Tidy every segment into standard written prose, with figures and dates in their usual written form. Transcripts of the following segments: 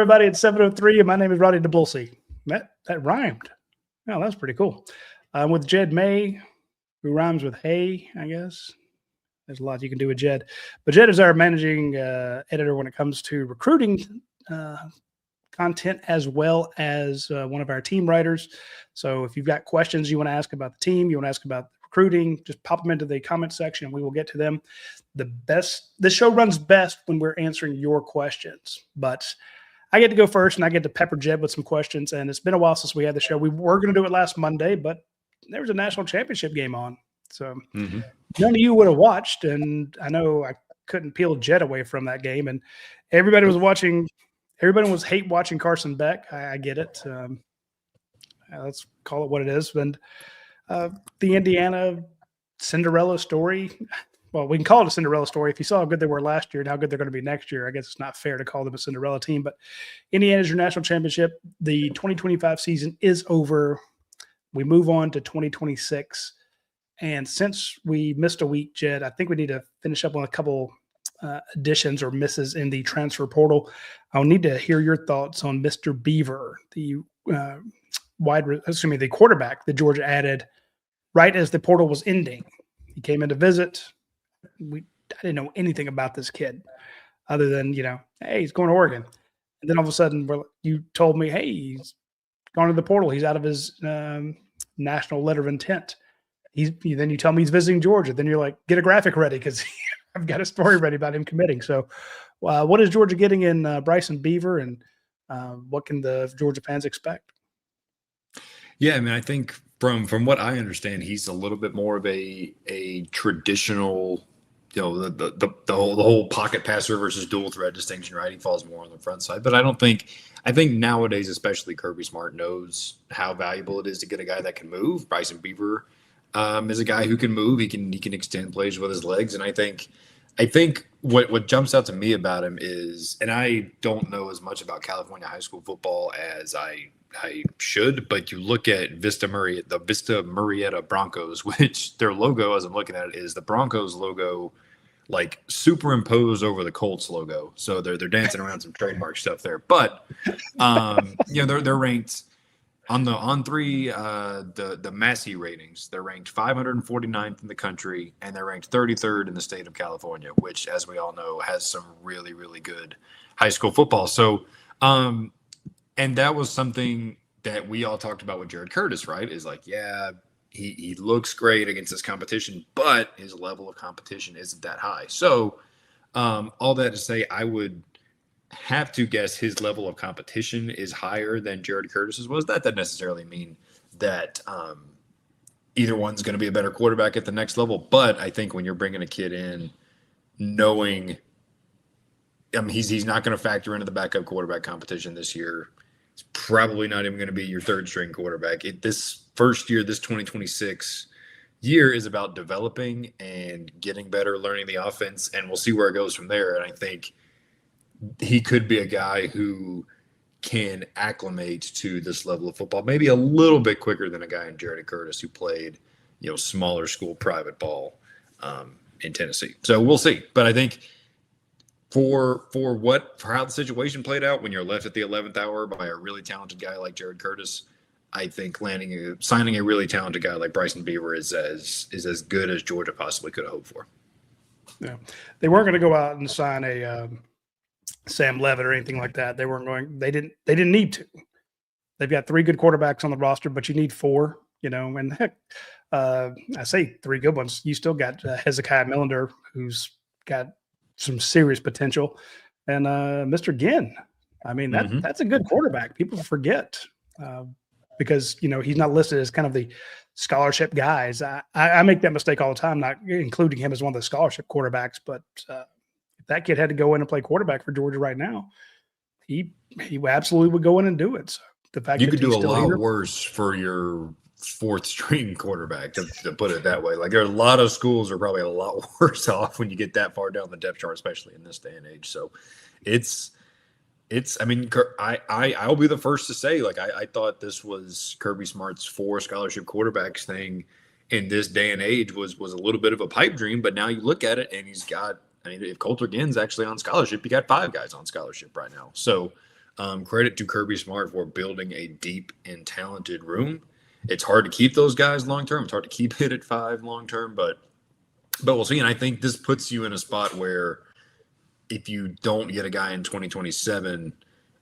everybody. It's 7:03, and my name is Roddy DeBulsey. That rhymed. Oh, that's pretty cool. I'm with Jed May, who rhymes with hay, I guess. There's a lot you can do with Jed. But Jed is our managing editor when it comes to recruiting content, as well as one of our team writers. So if you've got questions you want to ask about the team, you want to ask about recruiting, just pop them into the comment section and we will get to them. This show runs best when we're answering your questions, but I get to go first and I get to pepper Jed with some questions. And it's been a while since we had the show. We were going to do it last Monday, but there was a national championship game on. So none of you would have watched. And I know I couldn't peel Jed away from that game. And everybody was watching. Everybody was hate watching Carson Beck. I get it. Let's call it what it is. And the Indiana Cinderella story. Well, we can call it a Cinderella story. If you saw how good they were last year and how good they're going to be next year, I guess it's not fair to call them a Cinderella team. But Indiana's your national championship. The 2025 season is over. We move on to 2026. And since we missed a week, Jed, I think we need to finish up on a couple additions or misses in the transfer portal. I'll need to hear your thoughts on Mr. Beaver, the the quarterback that Georgia added right as the portal was ending. He came in to visit. I didn't know anything about this kid other than, hey, he's going to Oregon. And then all of a sudden you told me, hey, he's gone to the portal. He's out of his national letter of intent. Then you tell me he's visiting Georgia. Then you're like, get a graphic ready because I've got a story ready about him committing. So what is Georgia getting in Bryson Beaver, and what can the Georgia fans expect? Yeah, I mean, I think from what I understand, he's a little bit more of a traditional, the whole pocket passer versus dual threat distinction, right? He falls more on the front side. But I think nowadays, especially Kirby Smart knows how valuable it is to get a guy that can move. Bryson Beaver is a guy who can move. He can extend plays with his legs. And I think what jumps out to me about him is, and I don't know as much about California high school football as I should, but you look at the Vista Murrieta Broncos, which their logo, as I'm looking at it, is the Broncos logo, like superimposed over the Colts logo. So they're dancing around some trademark stuff there. But they're ranked on the Massey ratings. They're ranked 549th in the country, and they're ranked 33rd in the state of California, which, as we all know, has some really, really good high school football. So, and that was something that we all talked about with Jared Curtis, right? Is like, yeah, he looks great against this competition, but his level of competition isn't that high. So, all that to say, I would have to guess his level of competition is higher than Jared Curtis's was. That doesn't necessarily mean that either one's going to be a better quarterback at the next level. But I think when you're bringing a kid in, knowing, he's not going to factor into the backup quarterback competition this year. It's probably not even going to be your third string quarterback. This first year, this 2026 year, is about developing and getting better, learning the offense, and we'll see where it goes from there. And I think he could be a guy who can acclimate to this level of football, maybe a little bit quicker than a guy in Jared Curtis who played, smaller school private ball in Tennessee. So we'll see. But I think for how the situation played out when you're left at the 11th hour by a really talented guy like Jared Curtis, I think signing a really talented guy like Bryson Beaver is as good as Georgia possibly could have hoped for. Yeah, they weren't going to go out and sign a Sam Levitt or anything like that. They didn't need to. They've got 3 good quarterbacks on the roster, but you need 4, and heck, I say 3 good ones. You still got Hezekiah Millender, who's got some serious potential, and Mr. Ginn. I mean, that's a good quarterback. People forget because, he's not listed as kind of the scholarship guys. I make that mistake all the time, not including him as one of the scholarship quarterbacks, but if that kid had to go in and play quarterback for Georgia right now, he absolutely would go in and do it. So the fact you could do a lot worse for your 4th string quarterback, to put it that way. Like, there are a lot of schools are probably a lot worse off when you get that far down the depth chart, especially in this day and age. So I mean, I'll be the first to say, like, I thought this was Kirby Smart's 4 scholarship quarterbacks thing in this day and age was a little bit of a pipe dream. But now you look at it and he's got, if Coulter Ginn's actually on scholarship, you got 5 guys on scholarship right now. So Credit to Kirby Smart for building a deep and talented room. It's hard to keep those guys long term. It's hard to keep it at 5 long term, but we'll see. And I think this puts you in a spot where if you don't get a guy in 2027,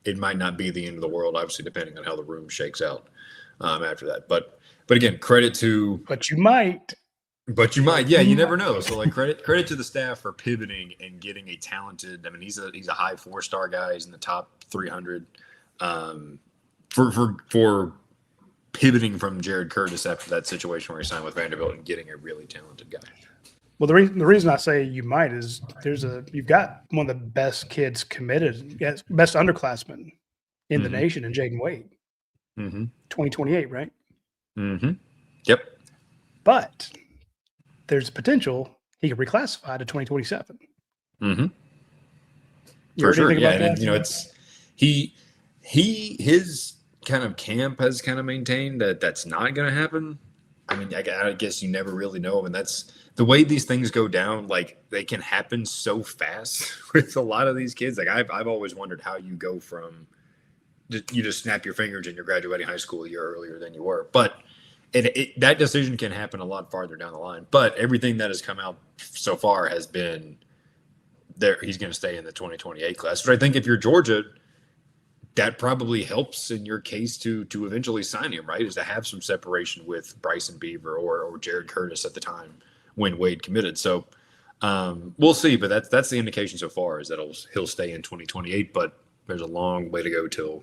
it might not be the end of the world. Obviously, depending on how the room shakes out after that. But again, credit to. But you might. But you might, yeah. You never know. So, like, credit to the staff for pivoting and getting a talented. I mean, he's a high 4-star guy. He's in the top 300. For pivoting from Jared Curtis after that situation where he signed with Vanderbilt and getting a really talented guy. Well, the reason I say you might is you've got one of the best kids committed, best underclassmen in the nation, in Jaden Wade. 2028, right? Yep. But there's potential he could reclassify to 2027. For sure. Yeah. And, it's his kind of camp has kind of maintained that that's not going to happen. I mean, I guess you never really know. And that's the way these things go down. Like, they can happen so fast with a lot of these kids. Like, I've always wondered how you go from you just snap your fingers and you're graduating high school a year earlier than you were. But that decision can happen a lot farther down the line. But everything that has come out so far has been there. He's going to stay in the 2028 class. But I think if you're Georgia, that probably helps in your case to eventually sign him, right? Is to have some separation with Bryson Beaver or Jared Curtis at the time when Wade committed. So we'll see. But that's the indication so far, is that he'll stay in 2028. But there's a long way to go till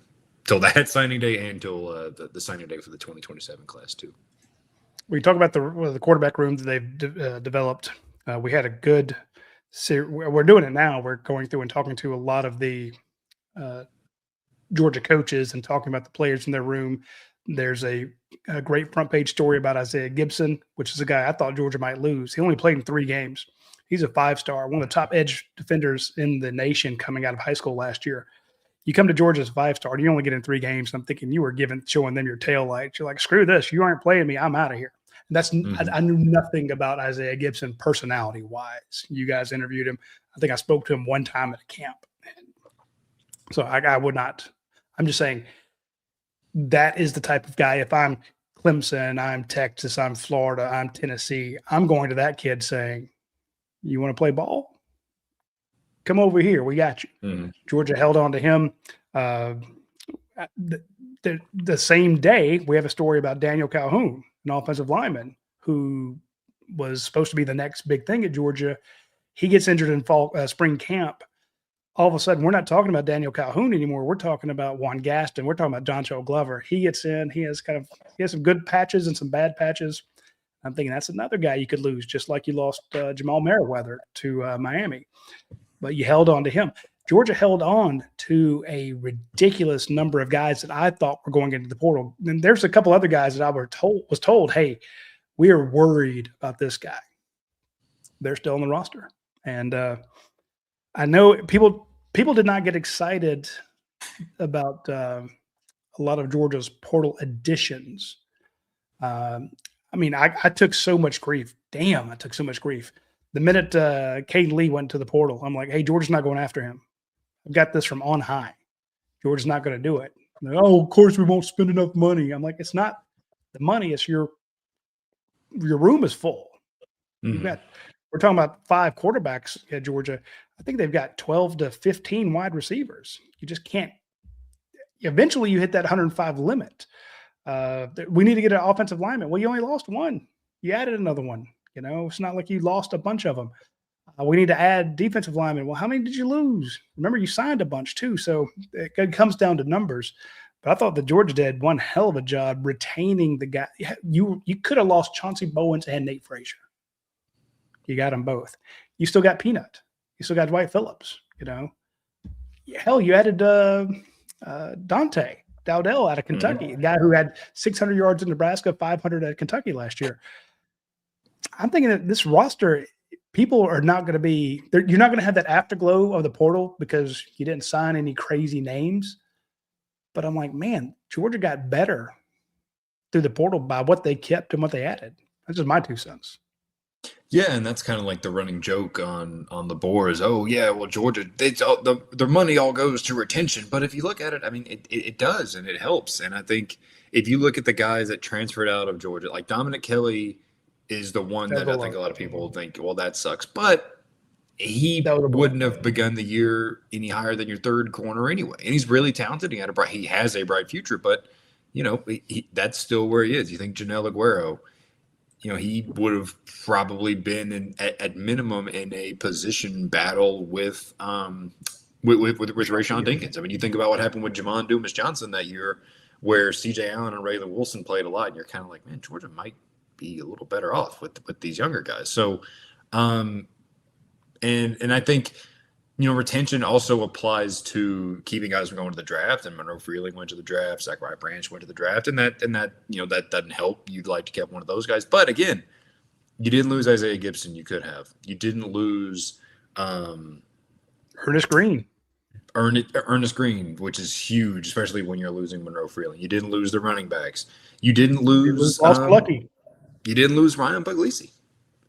that signing day and till the signing day for the 2027 class too. We talk about the quarterback room that they've developed. We had a good we're doing it now. We're going through and talking to a lot of the Georgia coaches and talking about the players in their room. There's a great front page story about Isaiah Gibson, which is a guy I thought Georgia might lose. He only played in 3 games. He's a 5-star, one of the top edge defenders in the nation coming out of high school last year. You come to Georgia as a 5-star, you only get in 3 games. I'm thinking you were showing them your tail lights. You're like, screw this. You aren't playing me. I'm out of here. And that's I knew nothing about Isaiah Gibson personality wise. You guys interviewed him. I think I spoke to him one time at a camp. So I would not. I'm just saying that is the type of guy. If I'm Clemson, I'm Texas, I'm Florida, I'm Tennessee, I'm going to that kid saying, you want to play ball? Come over here. We got you. Georgia held on to him. The same day, we have a story about Daniel Calhoun, an offensive lineman who was supposed to be the next big thing at Georgia. He gets injured in spring camp. All of a sudden, we're not talking about Daniel Calhoun anymore. We're talking about Juan Gaston. We're talking about Joncho Glover. He gets in. He has some good patches and some bad patches. I'm thinking that's another guy you could lose, just like you lost Jamal Merriweather to Miami. But you held on to him. Georgia held on to a ridiculous number of guys that I thought were going into the portal. And there's a couple other guys that I was told, hey, we are worried about this guy. They're still on the roster. And I know people did not get excited about a lot of Georgia's portal additions. I mean, I took so much grief. Damn, I took so much grief. The minute Caden Lee went to the portal, I'm like, hey, Georgia's not going after him. I've got this from on high. Georgia's not going to do it. Like, oh, of course we won't spend enough money. I'm like, it's not the money. It's your room is full. We're talking about 5 quarterbacks at Georgia. I think they've got 12 to 15 wide receivers. You just can't. Eventually, you hit that 105 limit. We need to get an offensive lineman. Well, you only lost 1. You added another one. It's not like you lost a bunch of them. We need to add defensive linemen. Well, how many did you lose? Remember, you signed a bunch too. So it comes down to numbers. But I thought the Georgia did one hell of a job retaining the guy. You could have lost Chauncey Bowens and Nate Frazier. You got them both. You still got Peanut. You still got Dwight Phillips. Hell, you added Dante Dowdell out of Kentucky, a guy who had 600 yards in Nebraska, 500 at Kentucky last year. I'm thinking that this roster, people are not going to be – you're not going to have that afterglow of the portal because you didn't sign any crazy names. But I'm like, man, Georgia got better through the portal by what they kept and what they added. That's just my 2 cents. Yeah, and that's kind of like the running joke on the board is, oh yeah, well Georgia, it's all, their money all goes to retention. But if you look at it, I mean, it does and it helps. And I think if you look at the guys that transferred out of Georgia, like Dominic Kelly is the one that I think a lot of people think, well, that sucks. But he wouldn't have begun the year any higher than your third corner anyway. And he's really talented. He has a bright future, but that's still where he is. You think Janelle Aguero, he would have probably been at minimum in a position battle with Rayshon Dinkins. I mean, you think about what happened with Jamon Dumas Johnson that year, where C.J. Allen and Raylan Wilson played a lot, and you're kind of like, man, Georgia might be a little better off with these younger guys. So, and I think retention also applies to keeping guys from going to the draft. And Monroe Freeling went to the draft. Zachariah Branch went to the draft, and that that doesn't help. You'd like to get one of those guys, but again, you didn't lose Isaiah Gibson. You could have. You didn't lose Ernest Green. Ernest Green, which is huge, especially when you're losing Monroe Freeling. You didn't lose the running backs. You didn't lose Lucky. You didn't lose Ryan Puglisi.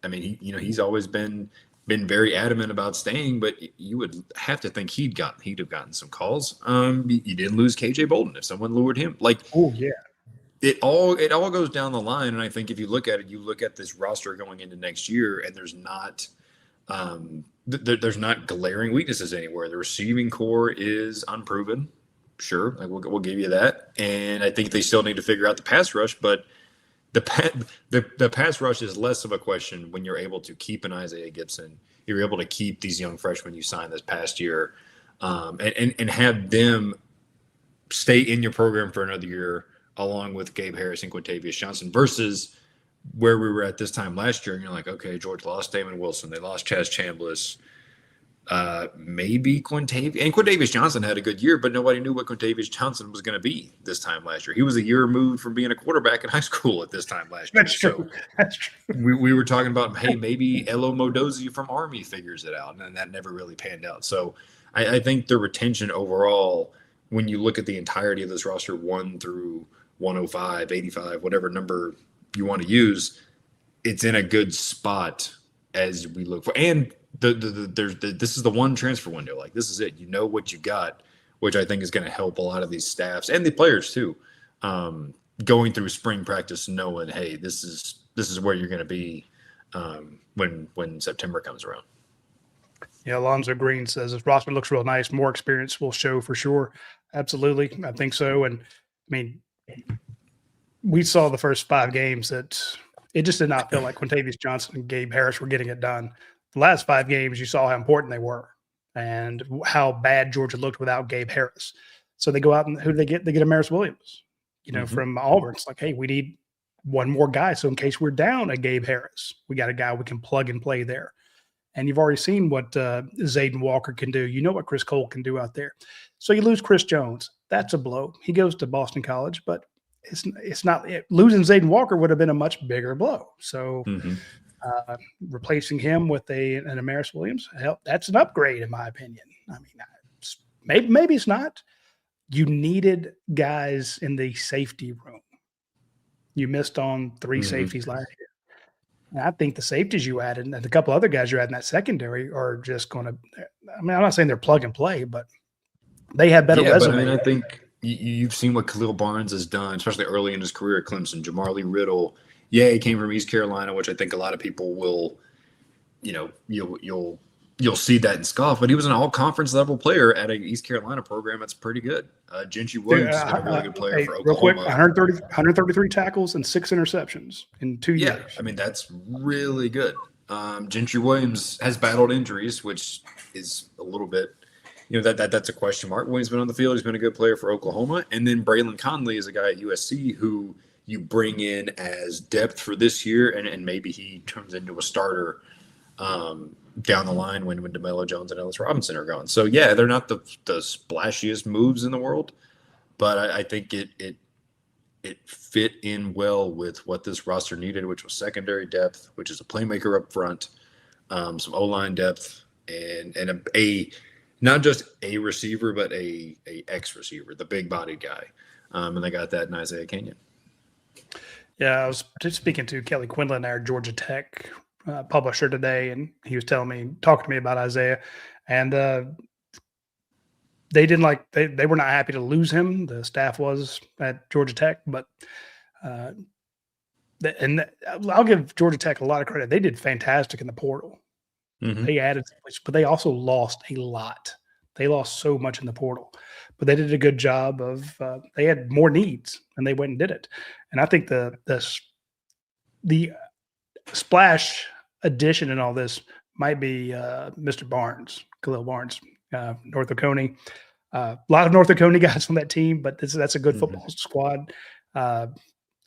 I mean, he's always been very adamant about staying, but you would have to think he'd have gotten some calls. You didn't lose KJ Bolden if someone lured him. Like, oh yeah, it all goes down the line. And I think if you look at this roster going into next year, and there's not there's not glaring weaknesses anywhere. The receiving core is unproven. Sure, like we'll give you that. And I think they still need to figure out the pass rush, but the pass rush is less of a question when you're able to keep an Isaiah Gibson. You're able to keep these young freshmen you signed this past year, and have them stay in your program for another year, along with Gabe Harris and Quintavious Johnson, versus where we were at this time last year. And you're like, okay, George lost Damon Wilson, they lost Chaz Chambliss. Maybe Quintavious Johnson had a good year, but nobody knew what Quintavious Johnson was going to be this time last year. He was a year removed from being a quarterback in high school at this time last year. That's true. That's true. We were talking about, hey, maybe Elo Modozi from Army figures it out, and that never really panned out. So I think the retention overall, when you look at the entirety of this roster, 1 through 105, 85, whatever number you want to use, it's in a good spot as we look for. And this is the one transfer window. Like, this is it. You know what you got, which I think is going to help a lot of these staffs and the players too, going through spring practice, knowing, hey, this is where you're going to be when September comes around. Yeah, Alonzo Green says this roster looks real nice. More experience will show for sure. Absolutely, I think so. And I mean, we saw the first 5 games that it just did not feel like Quintavious Johnson and Gabe Harris were getting it done. The last 5 games, you saw how important they were and how bad Georgia looked without Gabe Harris. So they go out and who do they get? They get Amaris Williams, from Auburn. It's like, hey, we need one more guy. So in case we're down a Gabe Harris, we got a guy we can plug and play there. And you've already seen what Zayden Walker can do. You know what Chris Cole can do out there. So you lose Chris Jones. That's a blow. He goes to Boston College, but it's not losing Zayden Walker would have been a much bigger blow. So replacing him with an Amaris Williams, that's an upgrade in my opinion. I mean, maybe it's not. You needed guys in the safety room. You missed on 3 safeties last year. And I think the safeties you added and a couple other guys you added in that secondary are just going to – I mean, I'm not saying they're plug and play, but they have better resumes. But I mean, I think you've seen what Khalil Barnes has done, especially early in his career at Clemson. Jamarlee Riddle, he came from East Carolina, which I think a lot of people will – you'll see that and scoff, but he was an all-conference level player at an East Carolina program that's pretty good. Gentry Williams has been a really good player for Oklahoma. Real quick, 133 tackles and 6 interceptions in 2 years. Yeah, I mean, that's really good. Gentry Williams has battled injuries, which is a little bit, that's a question mark. When he's been on the field, he's been a good player for Oklahoma. And then Braylon Conley is a guy at USC who you bring in as depth for this year, and maybe he turns into a starter down the line when DeMelo Jones and Ellis Robinson are gone. So yeah, they're not the splashiest moves in the world, but I think it fit in well with what this roster needed, which was secondary depth, which is a playmaker up front, some O-line depth, and a not just a receiver, but a X receiver, the big bodied guy. And they got that in Isaiah Kenyon. Yeah, I was just speaking to Kelly Quinlan, our Georgia Tech publisher today, and he was talking to me about Isaiah, and they didn't they were not happy to lose him. The staff was at Georgia Tech, but I'll give Georgia Tech a lot of credit. They did fantastic in the portal. Mm-hmm. They added, but they also lost a lot. They lost so much in the portal, but they did a good job of. They had more needs, and they went and did it. And I think the splash addition in all this might be Mr. Barnes, Khalil Barnes, North Oconee. A lot of North Oconee guys on that team, but that's a good football squad.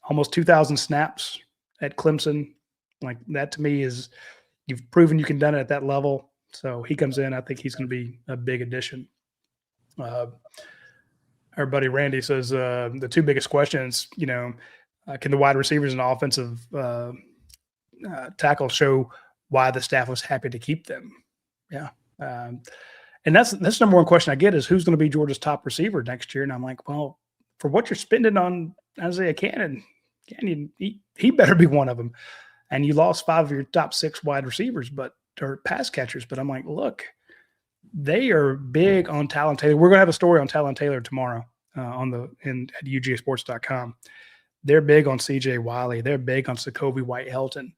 Almost 2,000 snaps at Clemson. Like that to me is you've proven you can done it at that level. So he comes in. I think he's going to be a big addition. Our buddy Randy says the two biggest questions, can the wide receivers and offensive tackle show why the staff was happy to keep them? Yeah. And that's number one question I get is who's going to be Georgia's top receiver next year? And I'm like, well, for what you're spending on Isaiah Cannon, he better be one of them. And you lost 5 of your top 6 wide receivers, or pass catchers. But I'm like, look, they are big on Talon Taylor. We're going to have a story on Talon Taylor tomorrow at UGASports.com. They're big on CJ Wiley. They're big on Sokovie White-Helton.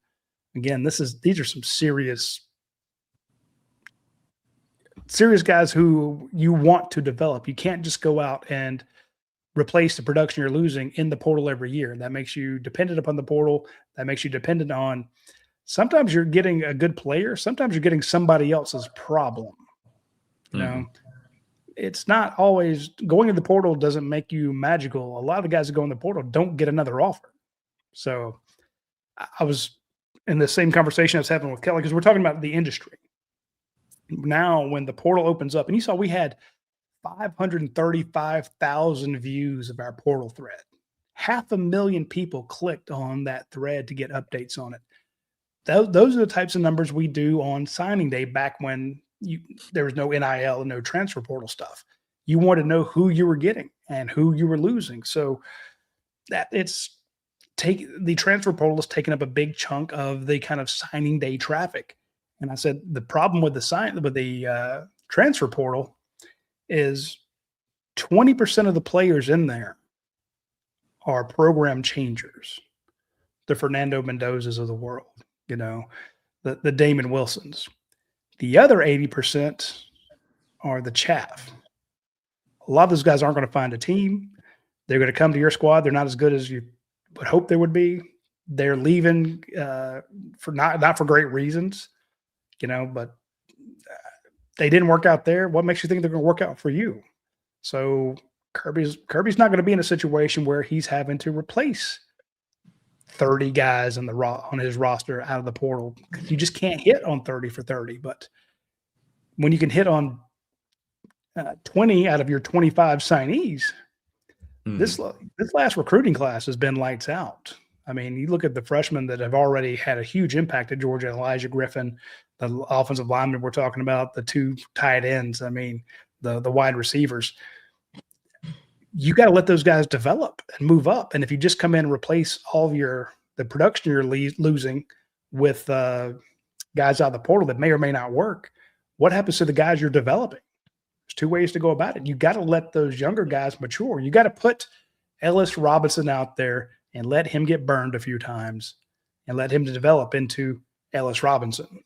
Again, these are some serious guys who you want to develop. You can't just go out and replace the production you're losing in the portal every year. That makes you dependent upon the portal. That makes you dependent on sometimes you're getting a good player. Sometimes you're getting somebody else's problem. It's not always going in the portal doesn't make you magical. A lot of the guys that go in the portal don't get another offer. So I was in the same conversation I was having with Kelly because we're talking about the industry. Now, when the portal opens up, and you saw we had 535,000 views of our portal thread. 500,000 people clicked on that thread to get updates on it. Those are the types of numbers we do on signing day back when there was no NIL and no transfer portal stuff. You want to know who you were getting and who you were losing. So the transfer portal has taken up a big chunk of the kind of signing day traffic. And I said the problem with the transfer portal is 20% of the players in there are program changers, the Fernando Mendozas of the world, the Damon Wilsons. The other 80% are the chaff. A lot of those guys aren't going to find a team. They're going to come to your squad. They're not as good as you would hope they would be. They're leaving for not for great reasons, but they didn't work out there. What makes you think they're going to work out for you? So Kirby's not going to be in a situation where he's having to replace 30 guys on his roster out of the portal. You just can't hit on 30 for 30. But when you can hit on 20 out of your 25 signees, this last recruiting class has been lights out. I mean, you look at the freshmen that have already had a huge impact at Georgia, Elijah Griffin, the offensive lineman we're talking about, the 2 tight ends. I mean, the wide receivers. You got to let those guys develop and move up. And if you just come in and replace all of the production you're losing with guys out of the portal that may or may not work, what happens to the guys you're developing? There's 2 ways to go about it. You got to let those younger guys mature. You got to put Ellis Robinson out there and let him get burned a few times and let him develop into Ellis Robinson.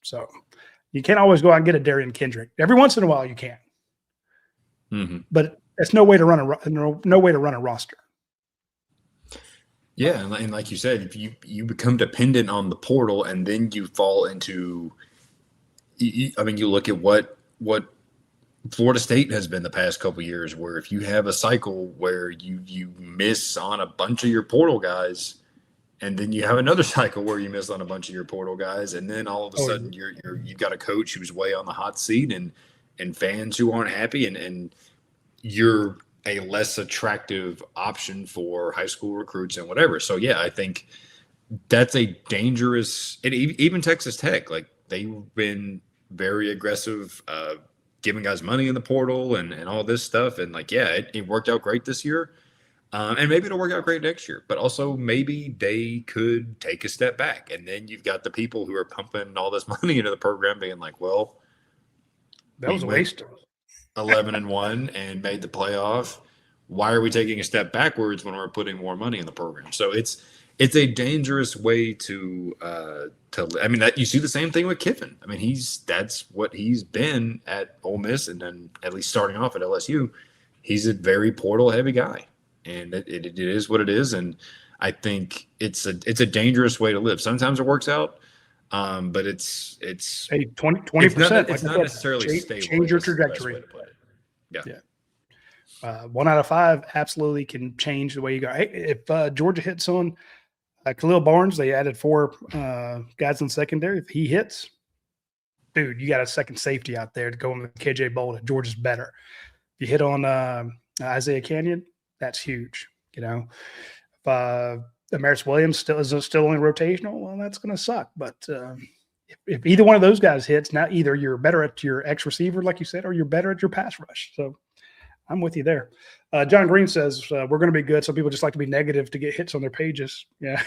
So you can't always go out and get a Darian Kendrick. Every once in a while you can. But that's no way to run a roster. Yeah, and like you said, if you become dependent on the portal and then you fall into you look at what Florida State has been the past couple of years, where if you have a cycle where you miss on a bunch of your portal guys, and then you have another cycle where you miss on a bunch of your portal guys, and then all of a sudden you've got a coach who's way on the hot seat and fans who aren't happy, and you're a less attractive option for high school recruits and whatever. So yeah, I think that's a dangerous. And even Texas Tech, like they've been very aggressive. Giving guys money in the portal and all this stuff. And like, yeah, it worked out great this year. And maybe it'll work out great next year, but also maybe they could take a step back. And then you've got the people who are pumping all this money into the program being like, well, That was a waste. 11-1 and made the playoff. Why are we taking a step backwards when we're putting more money in the program? So it's a dangerous way to I mean, that you see the same thing with Kiffin. I mean, that's what he's been at Ole Miss, and then at least starting off at LSU, he's a very portal heavy guy, and it is what it is. And I think it's a dangerous way to live. Sometimes it works out, but it's hey 20%. It's not necessarily stable. Change your trajectory. Yeah. 1 out of 5 absolutely can change the way you go. Hey, if Georgia hits on Khalil Barnes, they added 4 guys in secondary. If he hits, dude, you got a second safety out there to go in with KJ Bolden. Georgia's better. If you hit on Isaiah Canyon, that's huge. You know, if Amaris Williams still only rotational, well, that's going to suck. But if either one of those guys hits, now either you're better at your X receiver, like you said, or you're better at your pass rush. So I'm with you there. John Green says, we're going to be good. Some people just like to be negative to get hits on their pages. Yeah.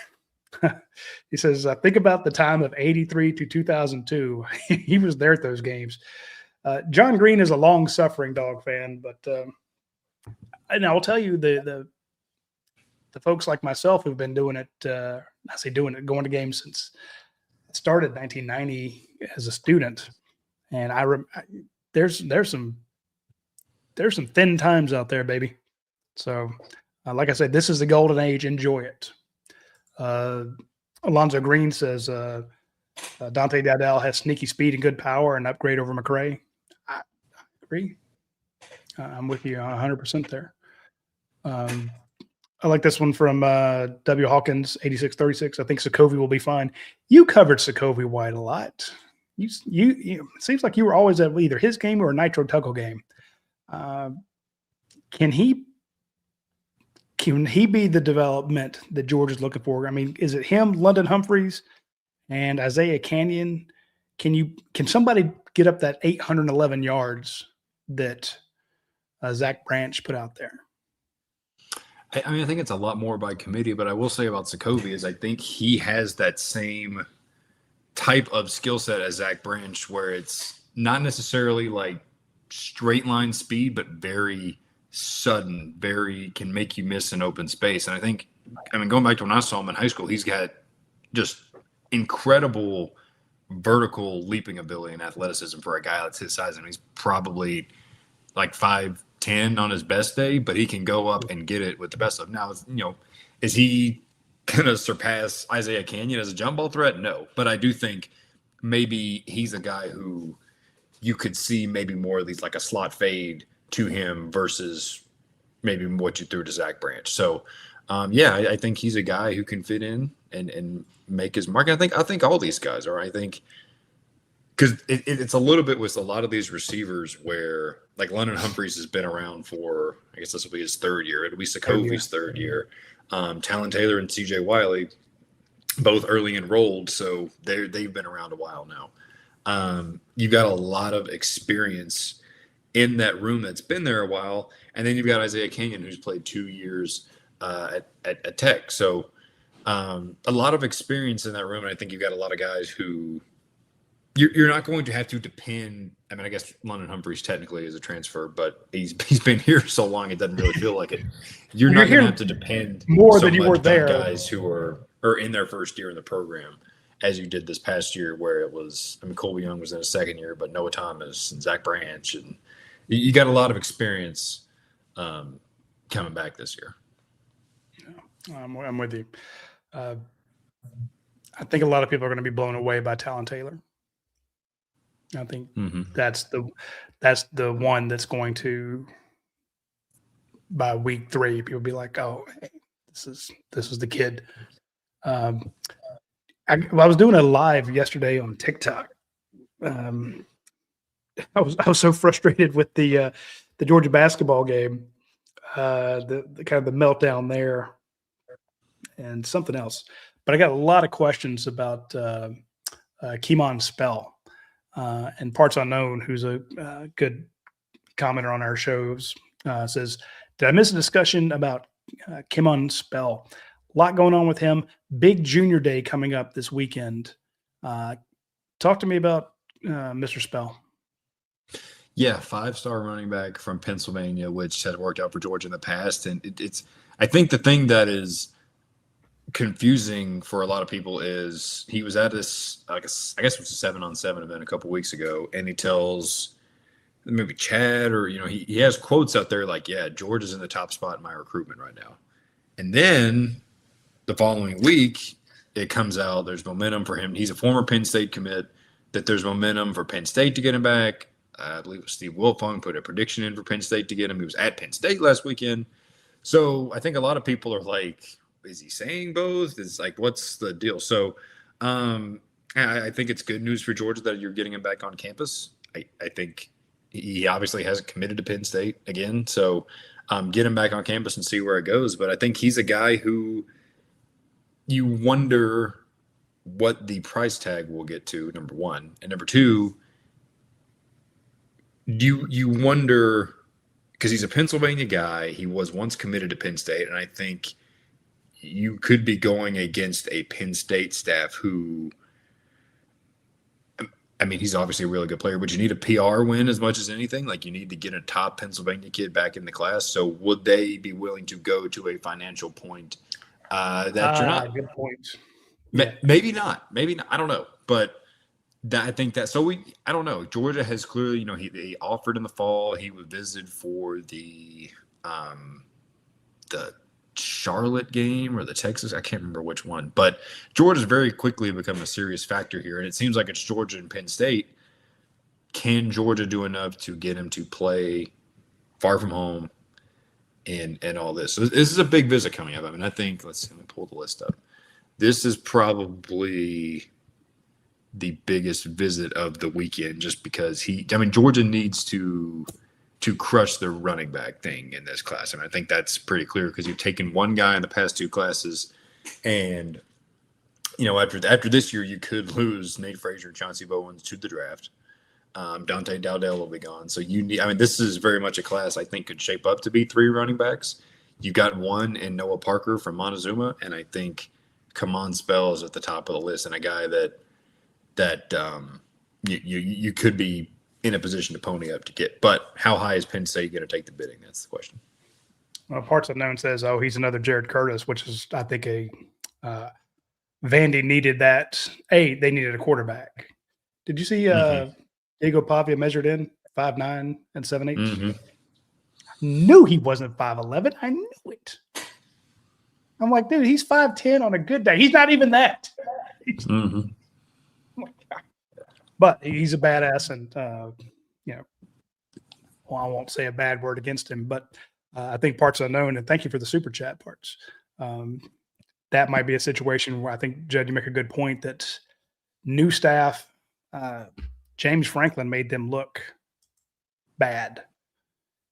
He says, think about the time of 83 to 2002. He was there at those games. John Green is a long-suffering Dog fan, but and I'll tell you, the folks like myself who've been doing it, going to games since it started 1990 as a student. And there's some thin times out there, baby. So, like I said, this is the golden age. Enjoy it. Alonzo Green says Dante Dowdell has sneaky speed and good power and upgrade over McCray. I agree. I'm with you 100% there. I like this one from W. Hawkins, 8636. I think Sokovia will be fine. You covered Sokovia White a lot. You it seems like you were always at either his game or a Nitro Tuggle game. Can he be the development that George is looking for? I mean, is it him, London Humphreys, and Isaiah Canyon? Can somebody get up that 811 yards that Zach Branch put out there? I mean, I think it's a lot more by committee, but I will say about Sokovia is I think he has that same type of skill set as Zach Branch, where it's not necessarily like straight line speed, but very sudden, can make you miss an open space. And I mean, going back to when I saw him in high school, he's got just incredible vertical leaping ability and athleticism for a guy that's his size. And he's probably like 5'10" on his best day, but he can go up and get it with the best of. Now, is he going to surpass Isaiah Canyon as a jump ball threat? No, but I do think maybe he's a guy who you could see maybe more of these like a slot fade to him versus maybe what you threw to Zach Branch. So, I think he's a guy who can fit in and make his mark. I think all these guys are. I think because it's a little bit with a lot of these receivers where like London Humphreys has been around for, I guess this will be his 3rd year. It'll be Sokovi's 3rd year. Talon Taylor and CJ Wiley, both early enrolled, so they've been around a while now. You've got a lot of experience in that room that's been there a while, and then you've got Isaiah Canyon, who's played 2 years at Tech. So a lot of experience in that room, and I think you've got a lot of guys who you're not going to have to depend. I mean, I guess London Humphreys technically is a transfer, but he's been here so long it doesn't really feel like it. You're not going to have to depend more so than you were there. Guys who are in their 1st year in the program, as you did this past year, where it was. I mean, Colby Young was in his 2nd year, but Noah Thomas and Zach Branch, and you got a lot of experience coming back this year. Yeah, I'm with you. I think a lot of people are going to be blown away by Talon Taylor. I think that's the one that's going to, by week 3, people be like, "Oh, hey, this is the kid." I was doing a live yesterday on TikTok. I was so frustrated with the Georgia basketball game, the kind of the meltdown there, and something else. But I got a lot of questions about Keemon Spell. And Parts Unknown, who's a good commenter on our shows, says, did I miss a discussion about Kimon Spell. A lot going on with him. Big junior day coming up this weekend. Talk to me about Mr. Spell. Yeah, 5-star running back from Pennsylvania, which has worked out for Georgia in the past. And I think the thing that is confusing for a lot of people is he was at this, I guess it was a 7-on-7 event a couple weeks ago, and he tells maybe Chad or, he has quotes out there like, yeah, Georgia's in the top spot in my recruitment right now. And then the following week, it comes out there's momentum for him. He's a former Penn State commit, that there's momentum for Penn State to get him back. I believe it was Steve Wilfong put a prediction in for Penn State to get him. He was at Penn State last weekend. So I think a lot of people are like, is he saying both? It's like, what's the deal? So I think it's good news for Georgia that you're getting him back on campus. I think he obviously hasn't committed to Penn State again. So get him back on campus and see where it goes. But I think he's a guy who you wonder what the price tag will get to, number one. And number two, you wonder, because he's a Pennsylvania guy, he was once committed to Penn State, and I think you could be going against a Penn State staff who, I mean, he's obviously a really good player, but you need a PR win as much as anything. Like, you need to get a top Pennsylvania kid back in the class. So would they be willing to go to a financial point that you're not? Good point. Maybe not. Maybe not. I don't know. But I think that, I don't know. Georgia has clearly, he offered in the fall. He was visited for the Charlotte game or the Texas. I can't remember which one. But Georgia's very quickly become a serious factor here. And it seems like it's Georgia and Penn State. Can Georgia do enough to get him to play far from home and all this? So this is a big visit coming up. I mean, I think, let me pull the list up. This is probably the biggest visit of the weekend, just because Georgia needs to crush the running back thing in this class. I mean, I think that's pretty clear because you've taken one guy in the past two classes, and after this year, you could lose Nate Frazier and Chauncey Bowens to the draft. Dante Dowdell will be gone. So this is very much a class I think could shape up to be 3 running backs. You got one in Noah Parker from Montezuma, and I think Kimon Spell is at the top of the list, and a guy that you could be in a position to pony up to get. But how high is Penn State going to take the bidding? That's the question. Well, Parts Unknown says, he's another Jared Curtis, which is, I think, Vandy needed that. They needed a quarterback. Did you see Diego Pavia measured in 5'9" and 7'8"? Mm-hmm. Knew he wasn't 5'11". I knew it. I'm like, dude, he's 5'10" on a good day. He's not even that. Mm-hmm. But he's a badass, and I won't say a bad word against him. But I think Parts Unknown, and thank you for the super chat, Parts. That might be a situation where I think, Jed, you make a good point that new staff, James Franklin made them look bad.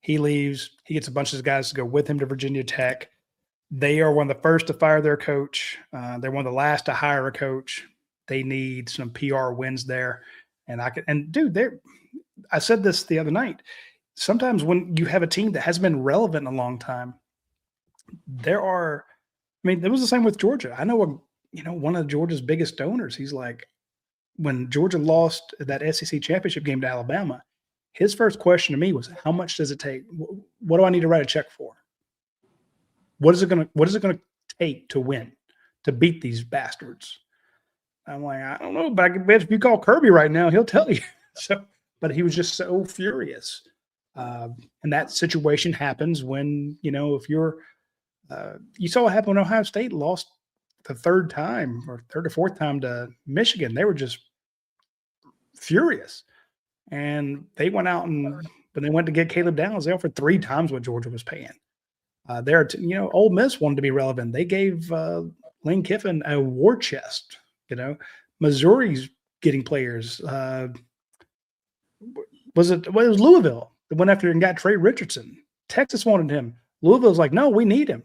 He leaves. He gets a bunch of his guys to go with him to Virginia Tech. They are one of the first to fire their coach. They're one of the last to hire a coach. They need some PR wins there. I said this the other night. Sometimes when you have a team that hasn't been relevant in a long time, it was the same with Georgia. I know, one of Georgia's biggest donors, he's like, when Georgia lost that SEC championship game to Alabama, his first question to me was, how much does it take? What do I need to write a check for? What is it going to take to win, to beat these bastards? I'm like, I don't know, but I can bet if you call Kirby right now, he'll tell you. But he was just so furious. And that situation happens when, if you're, you saw what happened when Ohio State lost the third or fourth time to Michigan. They were just furious. And they went out when they went to get Caleb Downs, they offered 3 times what Georgia was paying. Ole Miss wanted to be relevant. They gave Lane Kiffin a war chest. Missouri's getting players. It was Louisville that went after and got Trey Richardson. Texas wanted him. Louisville's like, no, we need him.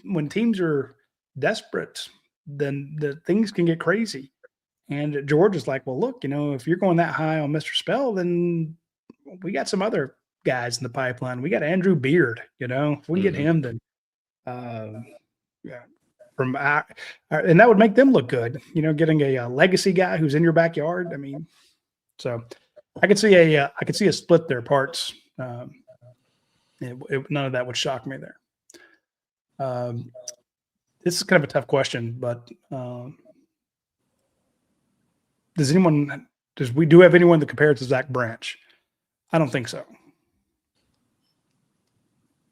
When teams are desperate, then the things can get crazy. And Georgia's like, well, look, if you're going that high on Mr. Spell, then we got some other guys in the pipeline. We got Andrew Beard. If we can get him, then Yeah, and that would make them look good. Getting a legacy guy who's in your backyard. I mean, so I could see a split their parts. None of that would shock me there. This is kind of a tough question, but does we do have anyone that compares to Zach Branch? I don't think so.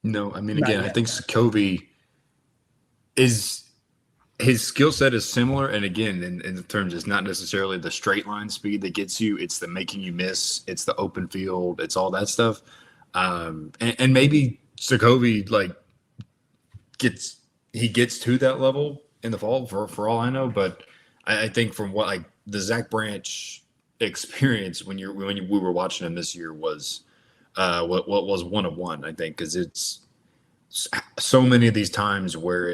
No, I mean, again, I think Sokovi his skill set is similar. And again, in the terms, it's not necessarily the straight line speed that gets you. It's the making you miss. It's the open field. It's all that stuff. And maybe Sokovi gets to that level in the fall for all I know. But I think from what the Zach Branch experience when we were watching him this year was what was 1 of 1, I think, because it's so many of these times where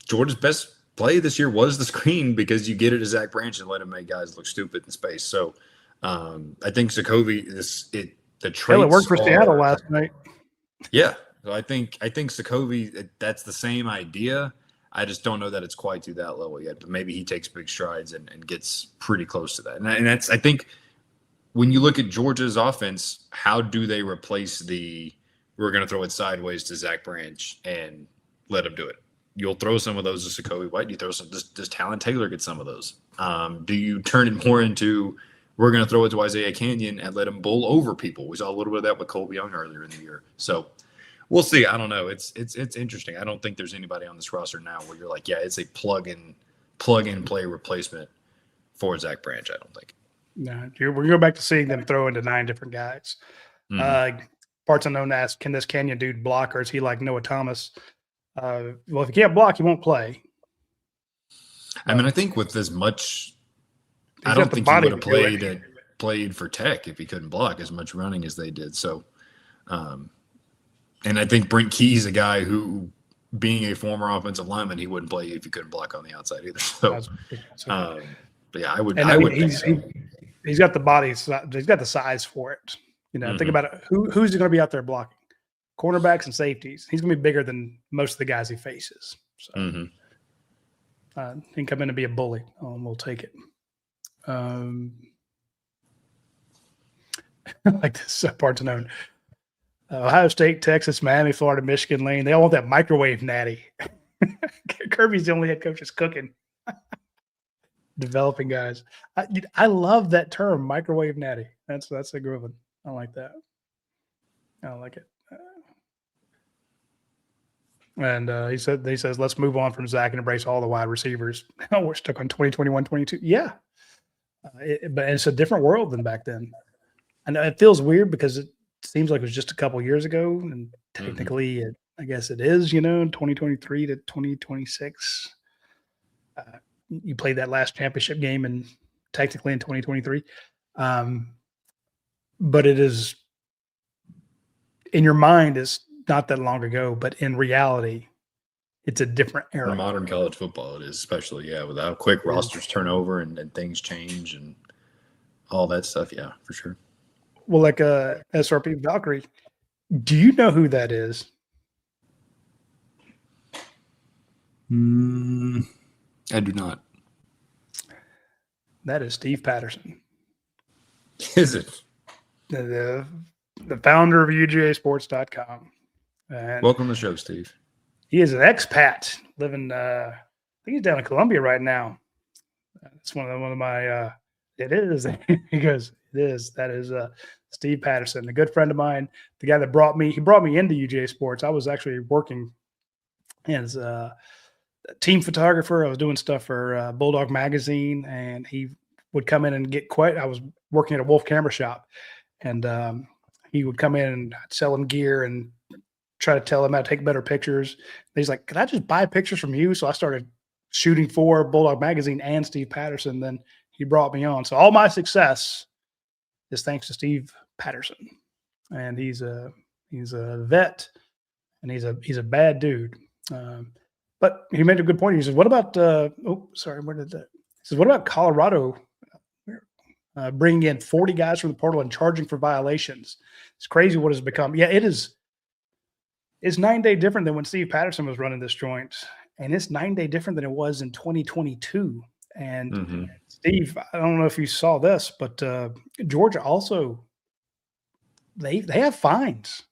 Georgia's best play this year was the screen because you get it to Zach Branch and let him make guys look stupid in space. So I think Sokovi the traits. It worked for Seattle last night. Yeah, so I think Sokovi, that's the same idea. I just don't know that it's quite to that level yet. But maybe he takes big strides and gets pretty close to that. And that's, I think, when you look at Georgia's offense, how do they replace we're going to throw it sideways to Zach Branch and let him do it? You'll throw some of those to Sokovi White. You throw some. Does Talon Taylor get some of those? Do you turn it more into we're going to throw it to Isaiah Canyon and let him bull over people? We saw a little bit of that with Colby Young earlier in the year. So we'll see. I don't know. It's interesting. I don't think there's anybody on this roster now where you're like, yeah, it's a plug and play replacement for Zach Branch. I don't think. No, we're going to go back to seeing them throw into 9 different guys. Mm-hmm. Parts unknown asked, can this Canyon dude block, or is he like Noah Thomas? Well, if he can't block, he won't play. I mean, I think with as much, I don't think he would have played for Tech if he couldn't block as much running as they did. So, and I think Brent Key's a guy who, being a former offensive lineman, he wouldn't play if he couldn't block on the outside either. So, but yeah, I would. He's got the body. He's got the size for it. Think about it. Who's going to be out there blocking? Cornerbacks and safeties. He's going to be bigger than most of the guys he faces. So he can come in and be a bully. We'll take it. Like this part to known. Ohio State, Texas, Miami, Florida, Michigan, Lane. They all want that microwave natty. Kirby's the only head coach that's cooking. Developing guys. I love that term, microwave natty. That's a good one. I like that. I like it. And he says, let's move on from Zach and embrace all the wide receivers. We're stuck on 2021, 22. Yeah. But it's a different world than back then. And it feels weird because it seems like it was just a couple years ago. And technically, I guess it is, 2023 to 2026. You played that last championship game and technically in 2023. But it is, in your mind, is not that long ago, but in reality, it's a different era. For modern college football, it is, especially, with how quick rosters turn over and things change and all that stuff. Yeah, for sure. Well, like SRP Valkyrie, do you know who that is? I do not. That is Steve Patterson. Is it? The founder of UGASports.com. And welcome to the show, Steve. He is an expat living, I think he's down in Colombia right now. It's one of my, it is. He goes, it is. That is Steve Patterson, a good friend of mine, the guy that brought me into UGA Sports. I was actually working as a team photographer. I was doing stuff for Bulldog Magazine, and he would come in and get quite, I was working at a Wolf camera shop, and he would come in and I'd sell him gear and try to tell him how to take better pictures. And he's like, could I just buy pictures from you? So I started shooting for Bulldog Magazine and Steve Patterson. Then he brought me on. So all my success is thanks to Steve Patterson. And he's a vet, and he's a bad dude. But he made a good point. He said, what about, where did that? He says, what about Colorado bringing in 40 guys from the portal and charging for violations? It's crazy what has become. Yeah, it is. It's 9 day different than when Steve Patterson was running this joint, and it's 9 day different than it was in 2022. And Mm-hmm. Steve, I don't know if you saw this, but Georgia also they have fines.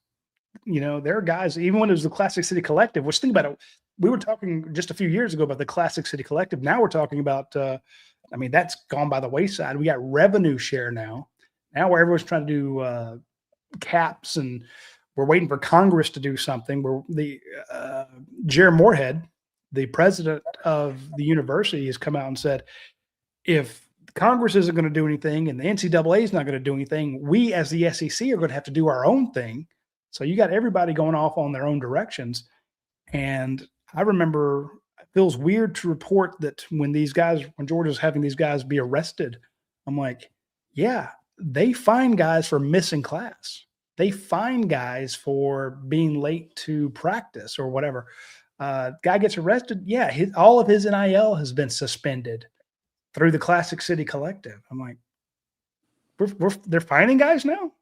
There are guys, even when it was the Classic City Collective, which think about it, we were talking just a few years ago about the Classic City Collective. Now we're talking about, that's gone by the wayside. We got revenue share now. Now where everyone's trying to do caps, and we're waiting for Congress to do something. Where the Jared Moorhead, the president of the university, has come out and said, if Congress isn't going to do anything and the NCAA is not going to do anything, we as the SEC are going to have to do our own thing. So you got everybody going off on their own directions. And I remember it feels weird to report that when Georgia's having these guys be arrested, I'm like, yeah, they fine guys for missing class. They fine guys for being late to practice or whatever. Guy gets arrested. Yeah, all of his NIL has been suspended through the Classic City Collective. I'm like, they're fining guys now?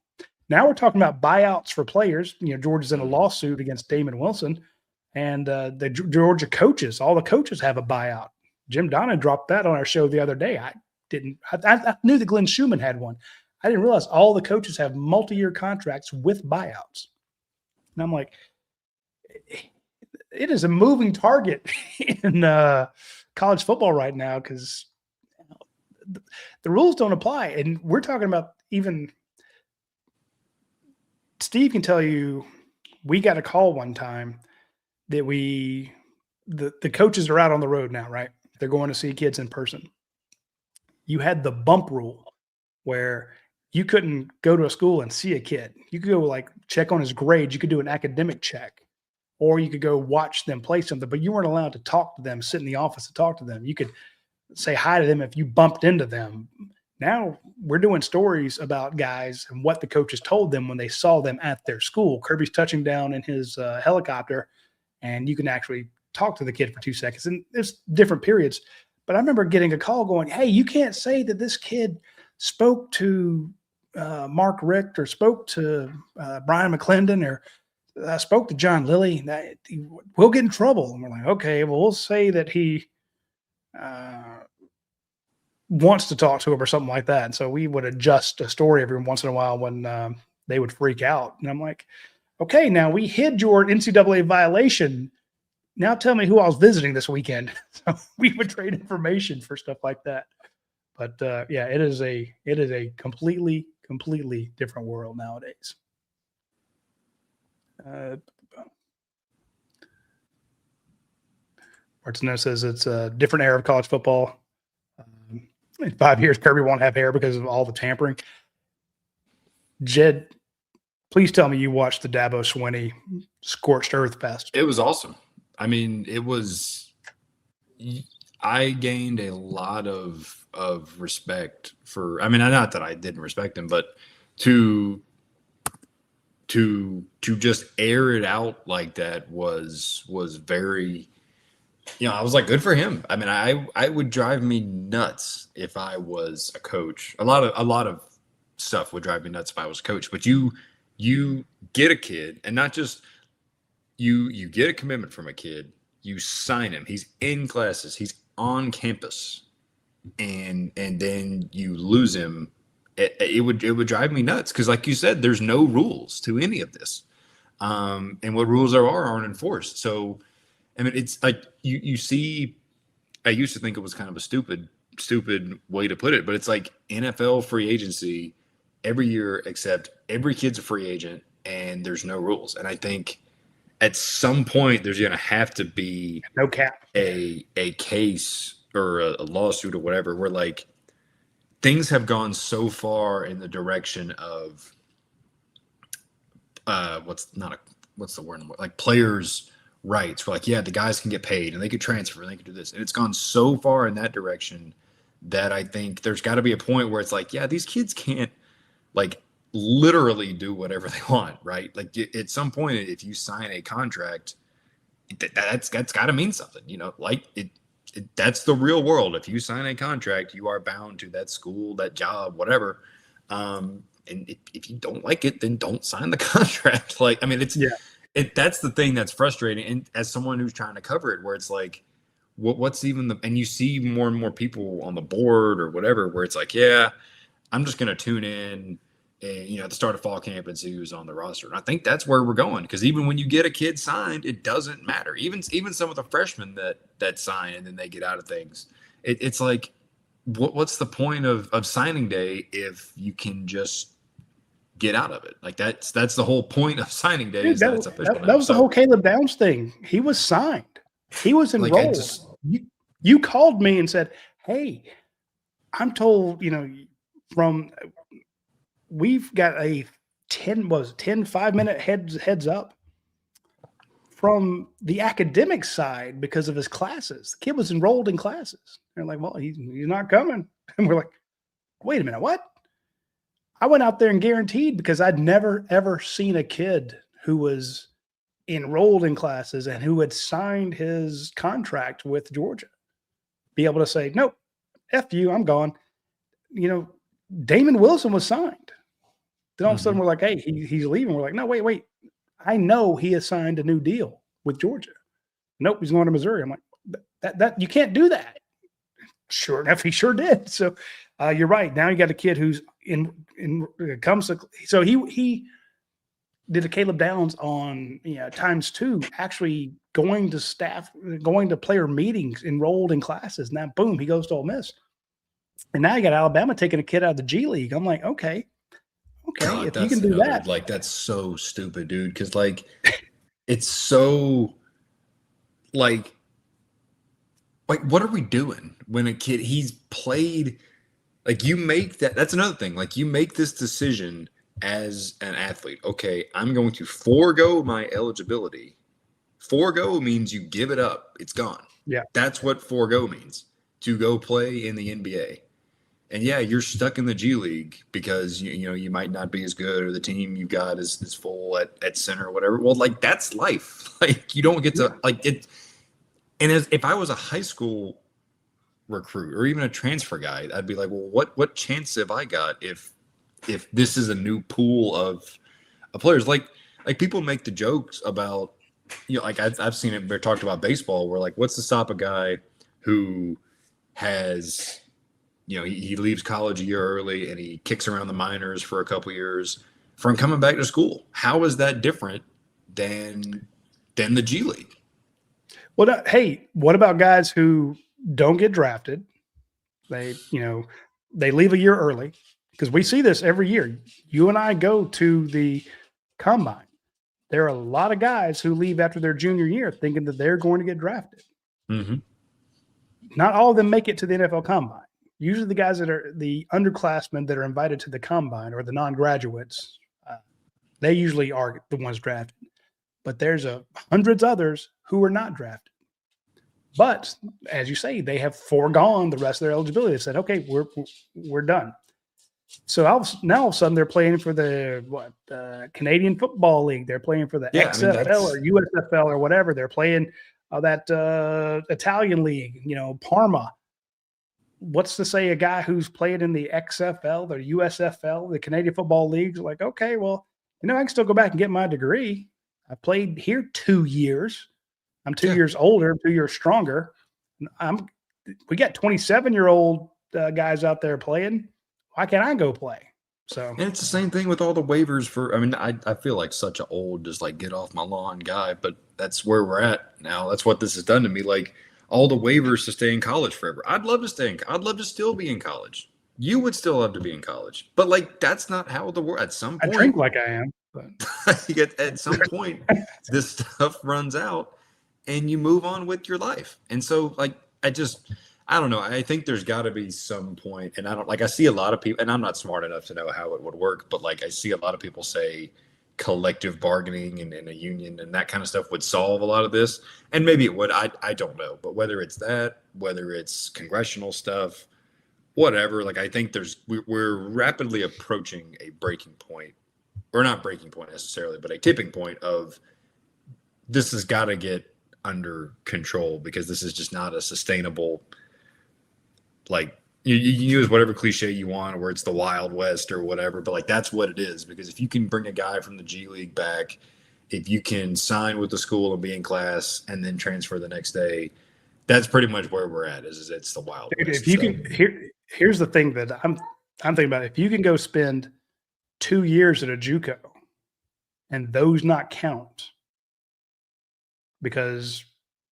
Now we're talking about buyouts for players. Georgia's in a lawsuit against Damon Wilson, and the Georgia coaches, all the coaches have a buyout. Jim Donna dropped that on our show the other day. I knew that Glenn Schumann had one. I didn't realize all the coaches have multi-year contracts with buyouts. And I'm like, it is a moving target in college football right now, because the rules don't apply. And we're talking about, even Steve can tell you, we got a call one time that the coaches are out on the road now, right? They're going to see kids in person. You had the bump rule where you couldn't go to a school and see a kid. You could go check on his grades. You could do an academic check, or you could go watch them play something, but you weren't allowed to talk to them, sit in the office and talk to them. You could say hi to them if you bumped into them. Now we're doing stories about guys and what the coaches told them when they saw them at their school. Kirby's touching down in his helicopter, and you can actually talk to the kid for 2 seconds. And there's different periods. But I remember getting a call going, hey, you can't say that this kid spoke to Mark Richt or spoke to Brian McClendon or spoke to John Lilly. We'll get in trouble. And we're like, okay, well, we'll say that he wants to talk to him or something like that. And so we would adjust a story every once in a while when they would freak out. And I'm like, okay, now we hid your NCAA violation. Now tell me who I was visiting this weekend. So we would trade information for stuff like that. But yeah, it is a completely different world nowadays. Martineau says it's a different era of college football. In 5 years, Kirby won't have hair because of all the tampering. Jed, please tell me you watched the Dabo Swinney Scorched Earth Fest. It was awesome. I mean, I gained a lot of respect for, not that I didn't respect him, but to just air it out like that was very, I was like, good for him. I would drive me nuts if I was a coach. A lot of stuff would drive me nuts if I was a coach, but you get a kid, and not just you get a commitment from a kid, you sign him. He's in classes, he's on campus, and then you lose him. It would drive me nuts, because like you said, there's no rules to any of this. And what rules there aren't enforced. So it's like you see, I used to think it was kind of a stupid way to put it, but it's like NFL free agency every year, except every kid's a free agent and there's no rules. And I think at some point there's going to have to be no cap, a case or a lawsuit or whatever, where like things have gone so far in the direction of what's the word? Like players' rights. We're like, yeah, the guys can get paid and they could transfer and they could do this. And it's gone so far in that direction that I think there's got to be a point where it's like, yeah, these kids can't like literally do whatever they want, right? Like at some point, if you sign a contract, that's got to mean something, like that's the real world. If you sign a contract, you are bound to that school, that job, whatever. And if you don't like it, then don't sign the contract. Like, that's the thing that's frustrating. And as someone who's trying to cover it, where it's like, what's even and you see more and more people on the board or whatever, where it's like, yeah, I'm just going to tune in and, at the start of fall camp and see who's on the roster. And I think that's where we're going. Because even when you get a kid signed, it doesn't matter. Even some of the freshmen that sign and then they get out of things. It's like, what's the point of signing day if you can just get out of it? Like that's the whole point of signing day. Dude, Is that it's official that now. was the whole Caleb Downs thing. He was signed. He was enrolled. You called me and said, hey, I'm told, we've got a 5-minute heads up from the academic side because of his classes. The kid was enrolled in classes. They're like, well, he's not coming. And we're like, wait a minute, what? I went out there and guaranteed because I'd never, ever seen a kid who was enrolled in classes and who had signed his contract with Georgia be able to say, nope, F you, I'm gone. Damon Wilson was signed. Then all of a sudden we're like, hey, he's leaving. We're like, no, wait. I know he has signed a new deal with Georgia. Nope, he's going to Missouri. I'm like, that you can't do that. Sure enough, he sure did. So you're right. Now you got a kid who's so he did a Caleb Downs on ×2, actually going to player meetings, enrolled in classes. Now, boom, he goes to Ole Miss. And now you got Alabama taking a kid out of the G League. I'm like, okay, God, if you can do that. Like, that's so stupid, dude. Because, like, it's so, like, what are we doing when a kid, he's played, like, you make that's another thing. Like, you make this decision as an athlete. Okay, I'm going to forego my eligibility. Forego means you give it up. It's gone. Yeah. That's what forego means, to go play in the NBA. And yeah, you're stuck in the G League because you might not be as good, or the team you got is full at center or whatever. Well, like, that's life. Like, you don't get to like it. And if I was a high school recruit or even a transfer guy, I'd be like, well, what chance have I got if this is a new pool of players? Like people make the jokes about, like I've seen it. They're talked about baseball, where like, what's to stop a guy who has, he leaves college a year early and he kicks around the minors for a couple years from coming back to school? How is that different than the G League? Well, hey, what about guys who don't get drafted? They leave a year early, because we see this every year. You and I go to the combine. There are a lot of guys who leave after their junior year thinking that they're going to get drafted. Mm-hmm. Not all of them make it to the NFL combine. Usually the guys that are the underclassmen that are invited to the combine, or the non-graduates, they usually are the ones drafted. But there's hundreds others who are not drafted. But as you say, they have foregone the rest of their eligibility. They said, okay, we're done. So now all of a sudden they're playing for the Canadian Football League. They're playing for the XFL or USFL or whatever. They're playing that Italian league, Parma. What's to say a guy who's played in the XFL, the USFL, the Canadian Football League, like, okay, well, I can still go back and get my degree. I played here 2 years. I'm 2 years older, 2 years stronger. We got 27-year-old guys out there playing. Why can't I go play? So, and it's the same thing with all the waivers for. I mean, I feel like such an old, just like get off my lawn guy, but that's where we're at now. That's what this has done to me. Like, all the waivers to stay in college forever. I'd love to I'd love to still be in college. You would still love to be in college, but like, that's not how the world. At some point, I drink like I am. But at some point, this stuff runs out, and you move on with your life. And so, like, I don't know. I think there's got to be some point, and I see a lot of people, and I'm not smart enough to know how it would work, but like, I see a lot of people say collective bargaining and a union and that kind of stuff would solve a lot of this. And maybe it would, I don't know, but whether it's that, whether it's congressional stuff, whatever, like, I think we're rapidly approaching a breaking point, or not breaking point necessarily, but a tipping point of this has got to get under control, because this is just not a sustainable, like, you use whatever cliche you want, where it's the Wild West or whatever, but like, that's what it is. Because if you can bring a guy from the G League back if you can sign with the school and be in class and then transfer the next day, that's pretty much where we're at. Is it's the Wild Dude, West. if you can, here's the thing that I'm thinking about. If you can go spend 2 years at a JUCO and those not count, because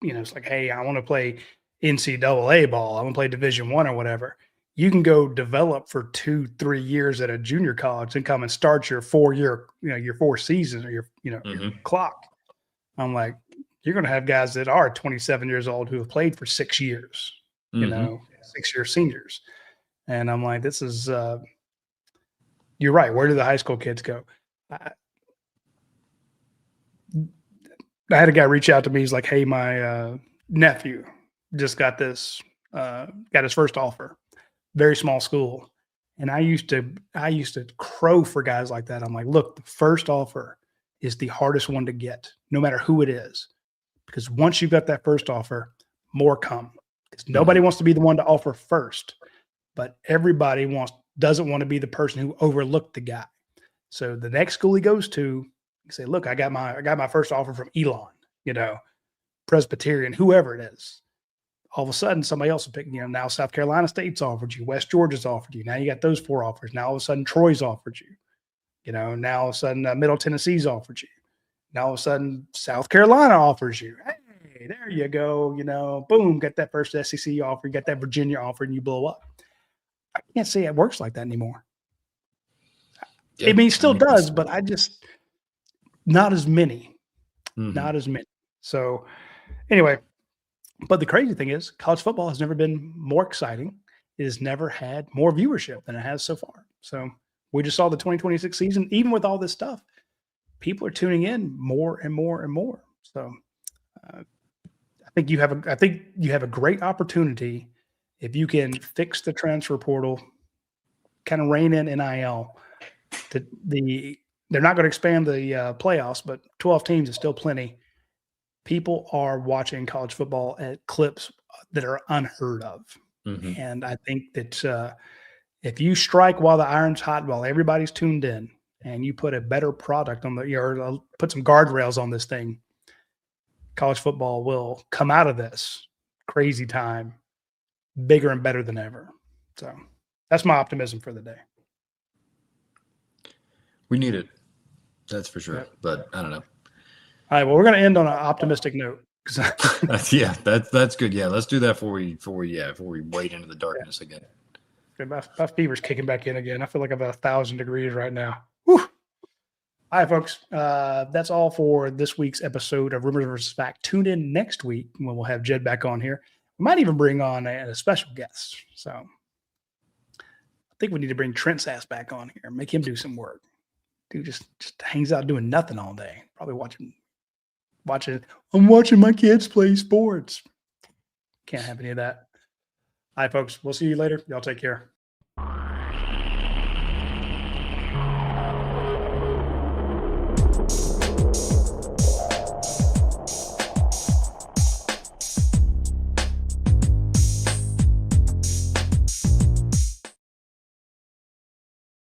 it's like, hey, I want to play NCAA ball, I want to play Division I or whatever. You can go develop for 2-3 years at a junior college and come and start your 4-year, your 4 seasons or your your clock. I'm like, you're going to have guys that are 27 years old who have played for 6 years, 6-year seniors. And I'm like, this is, you're right. Where do the high school kids go? I had a guy reach out to me. He's like, hey, my nephew just got his first offer, very small school. And I used to crow for guys like that. I'm like, look, the first offer is the hardest one to get, no matter who it is. Because once you've got that first offer, more come. Because nobody wants to be the one to offer first, but everybody doesn't want to be the person who overlooked the guy. So the next school he goes to, you say, look, I got my first offer from Elon, Presbyterian, whoever it is. All of a sudden, somebody else will pick, now South Carolina State's offered you, West Georgia's offered you. Now you got those 4 offers. Now all of a sudden, Troy's offered you. Now all of a sudden, Middle Tennessee's offered you. Now all of a sudden, South Carolina offers you. Hey, there you go. Boom, get that first SEC offer, you got that Virginia offer, and you blow up. I can't say it works like that anymore. Yeah, I mean, it still does, but not as many. Not as many. So anyway, but the crazy thing is college football has never been more exciting. It has never had more viewership than it has so far. So we just saw the 2026 season. Even with all this stuff, people are tuning in more and more and more. So I think you have a great opportunity if you can fix the transfer portal, kind of rein in NIL. They're not going to expand the playoffs, but 12 teams is still plenty. People are watching college football at clips that are unheard of. And I think that if you strike while the iron's hot, while everybody's tuned in, and you put a better product on or put some guardrails on this thing, college football will come out of this crazy time bigger and better than ever. So that's my optimism for the day. We need it. That's for sure. Yep. But I don't know. All right. Well, we're going to end on an optimistic note. Yeah, that's good. Yeah, let's do that before we wade into the darkness again. My fever's kicking back in again. I feel like I'm at 1,000 degrees right now. Whew. All right, folks. That's all for this week's episode of Rumors versus Fact. Tune in next week when we'll have Jed back on here. We might even bring on a special guest. So I think we need to bring Trent Sass back on here. Make him do some work. Dude just hangs out doing nothing all day. Probably watching. I'm watching my kids play sports. Can't have any of that. All right, folks. We'll see you later. Y'all take care.